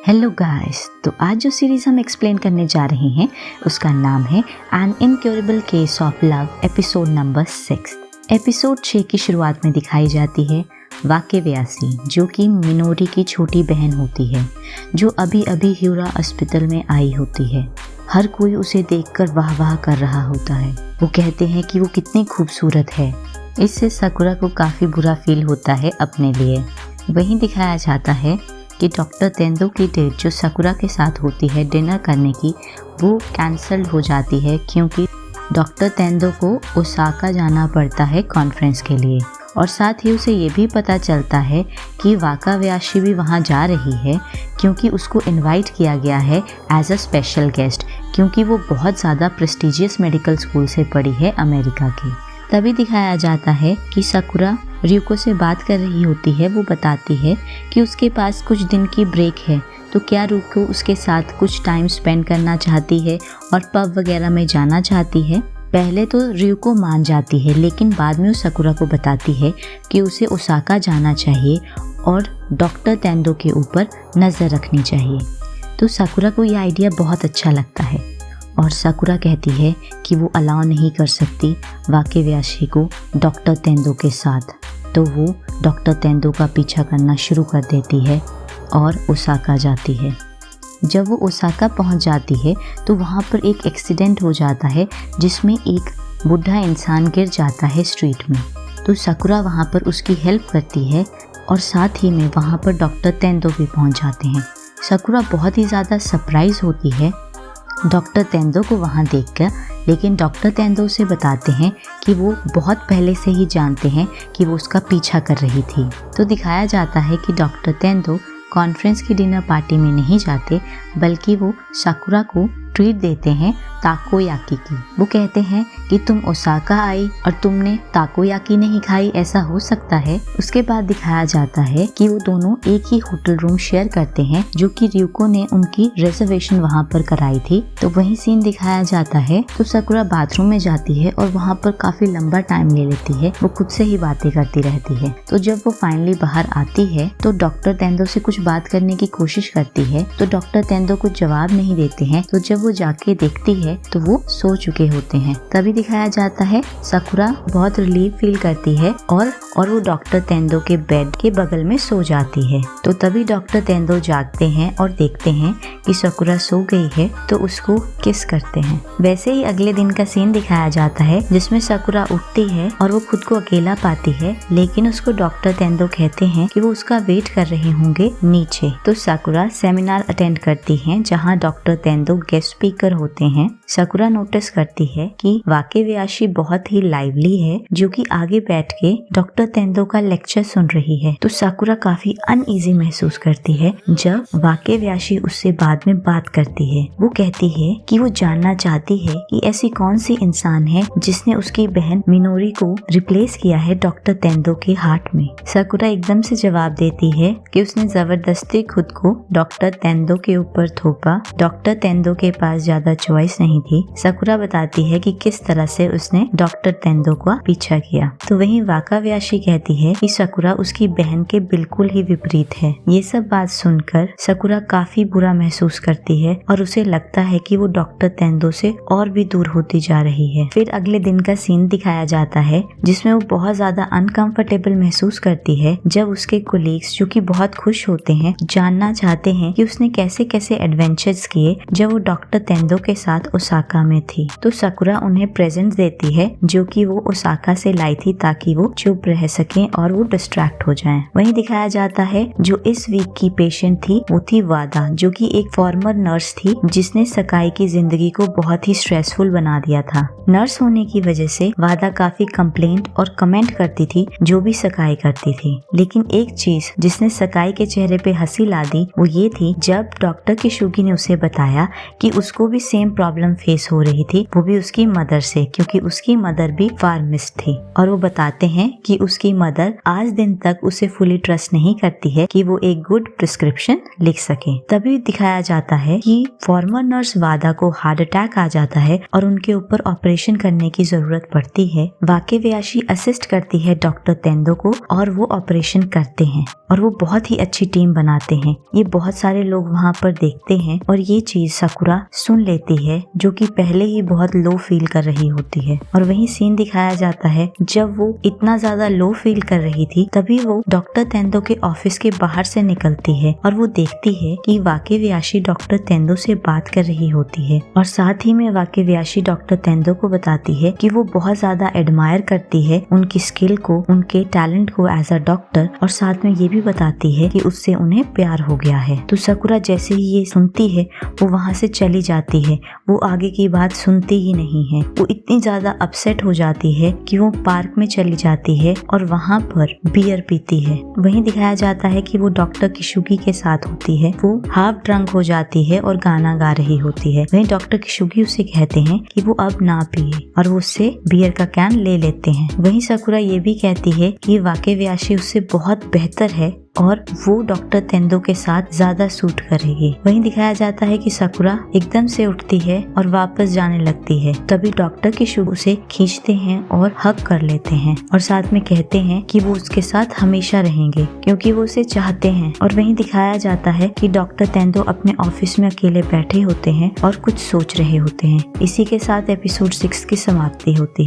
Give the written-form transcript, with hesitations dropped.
Hello guys, तो आज जो सीरीज हम एक्सप्लेन करने जा रहे हैं उसका नाम है an incurable case of love episode number 6। Episode 6 की शुरुआत में दिखाई जाती है वाकेव्यासी, जो कि मिनोरी की छोटी बहन होती है, जो अभी अभी ह्यूरा अस्पताल में आई होती है। हर कोई उसे देखकर वाह वाह कर रहा होता है। वो कहते हैं कि वो कितनी खूबसूरत है। इससे साकुरा को काफ़ी बुरा फील होता है अपने लिए। वहीं दिखाया जाता है कि डॉक्टर तेंदो की डेट जो साकुरा के साथ होती है डिनर करने की, वो कैंसल्ड हो जाती है क्योंकि डॉक्टर तेंदो को ओसाका जाना पड़ता है कॉन्फ्रेंस के लिए। और साथ ही उसे ये भी पता चलता है कि वाकाव्याशी भी वहाँ जा रही है क्योंकि उसको इनवाइट किया गया है एज अ स्पेशल गेस्ट, क्योंकि वो बहुत ज़्यादा प्रेस्टिजियस मेडिकल स्कूल से पढ़ी है अमेरिका की। तभी दिखाया जाता है कि साकुरा रियुको से बात कर रही होती है। वो बताती है कि उसके पास कुछ दिन की ब्रेक है, तो क्या रियुको उसके साथ कुछ टाइम स्पेंड करना चाहती है और पब वगैरह में जाना चाहती है। पहले तो रियुको मान जाती है, लेकिन बाद में वो साकुरा को बताती है कि उसे ओसाका जाना चाहिए और डॉक्टर तेंदो के ऊपर नज़र रखनी चाहिए। तो साकुरा को यह आइडिया बहुत अच्छा लगता है और साकुरा कहती है कि वो अलाउ नहीं कर सकती वाकेव्याशी को डॉक्टर तेंदो के साथ। तो वो डॉक्टर तेंदो का पीछा करना शुरू कर देती है और ओसाका जाती है। जब वो ओसाका पहुंच जाती है तो वहाँ पर एक एक्सीडेंट हो जाता है जिसमें एक बूढ़ा इंसान गिर जाता है स्ट्रीट में। तो साकुरा वहाँ पर उसकी हेल्प करती है और साथ ही में वहाँ पर डॉक्टर तेंदो भी पहुँच जाते हैं। साकुरा बहुत ही ज़्यादा सरप्राइज़ होती है डॉक्टर तेंदो को वहाँ देखकर, लेकिन डॉक्टर तेंदो से बताते हैं कि वो बहुत पहले से ही जानते हैं कि वो उसका पीछा कर रही थी। तो दिखाया जाता है कि डॉक्टर तेंदो कॉन्फ्रेंस की डिनर पार्टी में नहीं जाते, बल्कि वो साकुरा को ट्रीट देते हैं ताकोयाकी की। वो कहते हैं कि तुम ओसाका आई और तुमने ताकोयाकी नहीं खाई, ऐसा हो सकता है। उसके बाद दिखाया जाता है कि वो दोनों एक ही होटल रूम शेयर करते हैं, जो कि रियुको ने उनकी रिजर्वेशन वहाँ पर कराई थी। तो वही सीन दिखाया जाता है। तो साकुरा बाथरूम में जाती है और वहाँ पर काफी लंबा टाइम ले लेती है। वो खुद से ही बातें करती रहती है। तो जब वो फाइनली बाहर आती है तो डॉक्टर तेंदो से कुछ बात करने की कोशिश करती है, तो डॉक्टर तेंदो कुछ जवाब नहीं देते हैं। तो जब वो जाके देखती है तो वो सो चुके होते हैं। तभी दिखाया जाता है साकुरा बहुत रिलीफ फील करती है और वो डॉक्टर तेंदो के बेड के बगल में सो जाती है। तो तभी डॉक्टर तेंदो जागते हैं और देखते हैं कि साकुरा सो गई है, तो उसको किस करते हैं। वैसे ही अगले दिन का सीन दिखाया जाता है जिसमें साकुरा उठती है और वो खुद को अकेला पाती है, लेकिन उसको डॉक्टर तेंदो कहते हैं कि वो उसका वेट कर रहे होंगे नीचे। तो साकुरा सेमिनार अटेंड करती है जहाँ डॉक्टर तेंदो गेस्ट स्पीकर होते हैं। साकुरा नोटिस करती है कि वाकेव्याशी बहुत ही लाइवली है, जो कि आगे बैठ के डॉक्टर तेंदो का लेक्चर सुन रही है। तो साकुरा काफी अनईजी महसूस करती है जब वाकेव्याशी उससे बाद में बात करती है। वो कहती है कि वो जानना चाहती है कि ऐसी कौन सी इंसान है जिसने उसकी बहन मिनोरी को रिप्लेस किया है डॉक्टर तेंदो के हार्ट में। साकुरा एकदम से जवाब देती है कि उसने जबरदस्ती खुद को डॉक्टर तेंदो के ऊपर थोपा। डॉक्टर तेंदो के पास ज्यादा चॉइस नहीं थी। साकुरा बताती है कि किस तरह से उसने डॉक्टर तेंदो का पीछा किया। तो वहीं वाकाव्याशी कहती है कि साकुरा उसकी बहन के बिल्कुल ही विपरीत है। ये सब बात सुनकर साकुरा काफी बुरा महसूस करती है और उसे लगता है कि वो डॉक्टर तेंदो से और भी दूर होती जा रही है। फिर अगले दिन का सीन दिखाया जाता है जिसमें वो बहुत ज्यादा अनकंफर्टेबल महसूस करती है जब उसके कोलीग्स, जो कि बहुत खुश होते हैं, जानना चाहते हैं कि उसने कैसे कैसे एडवेंचर्स किए जब वो डॉक्टर तेंदो के साथ ओसाका में थी। तो साकुरा उन्हें प्रेजेंट देती है जो कि वो ओसाका से लाई थी ताकि वो चुप रह सकें और वो डिस्ट्रैक्ट हो जाएं। वहीं दिखाया जाता है जो इस वीक की पेशेंट थी वो थी वादा, जो कि एक फॉर्मर नर्स थी जिसने सकाई की जिंदगी को बहुत ही स्ट्रेसफुल बना दिया था। नर्स होने की वजह से वादा काफी कंप्लेंट और कमेंट करती थी जो भी सकाई करती थी। लेकिन एक चीज जिसने सकाई के चेहरे पे हंसी ला दी वो ये थी जब डॉक्टर किशुगी ने उसे बताया कि उसको भी सेम प्रॉब्लम फेस हो रही थी, वो भी उसकी मदर से, क्योंकि उसकी मदर भी फार्मिस्ट थी। और वो बताते हैं कि उसकी मदर आज दिन तक उसे फुली ट्रस्ट नहीं करती है कि वो एक गुड प्रिस्क्रिप्शन लिख सके। तभी दिखाया जाता है कि फॉर्मर नर्स वादा को हार्ट अटैक आ जाता है और उनके ऊपर ऑपरेशन करने की जरूरत पड़ती है। वाकव्याशी असिस्ट करती है डॉक्टर तेंदो को और वो ऑपरेशन करते हैं और वो बहुत ही अच्छी टीम बनाते हैं। ये बहुत सारे लोग वहाँ पर देखते हैं और ये चीज साकुरा सुन लेती है, जो कि पहले ही बहुत लो फील कर रही होती है। और वही सीन दिखाया जाता है जब वो इतना ज्यादा लो फील कर रही थी, तभी वो डॉक्टर तेंदो के ऑफिस के बाहर से निकलती है और वो देखती है कि वाकव्याशी डॉक्टर तेंदो से बात कर रही होती है। और साथ ही में वाकव्याशी डॉक्टर तेंदो को बताती है कि वो बहुत ज्यादा एडमायर करती है उनकी स्किल को, उनके टैलेंट को एज अ डॉक्टर, और साथ में ये भी बताती है कि उससे उन्हें प्यार हो गया है। तो साकुरा जैसे ही ये सुनती है वो वहाँ से चली जाती है, वो आगे की बात सुनती ही नहीं है। वो इतनी ज्यादा अपसेट हो जाती है कि वो पार्क में चली जाती है और वहाँ पर बियर पीती है। वहीं दिखाया जाता है कि वो डॉक्टर किशुगी के साथ होती है। वो हाफ ड्रंक हो जाती है और गाना गा रही होती है। वहीं डॉक्टर किशुगी उसे कहते हैं कि वो अब ना पिए और वो उससे बियर का कैन ले लेते हैं। वहीं साकुरा ये भी कहती है कि वाकव्याशी उससे बहुत बेहतर है और वो डॉक्टर तेंदो के साथ ज्यादा सूट करेगी। वहीं दिखाया जाता है कि साकुरा एकदम से उठती है और वापस जाने लगती है। तभी डॉक्टर किशुगी उसे खींचते हैं और हग कर लेते हैं और साथ में कहते हैं कि वो उसके साथ हमेशा रहेंगे क्योंकि वो उसे चाहते हैं। और वहीं दिखाया जाता है कि डॉक्टर तेंदो अपने ऑफिस में अकेले बैठे होते हैं और कुछ सोच रहे होते हैं। इसी के साथ एपिसोड 6 की समाप्ति होती है।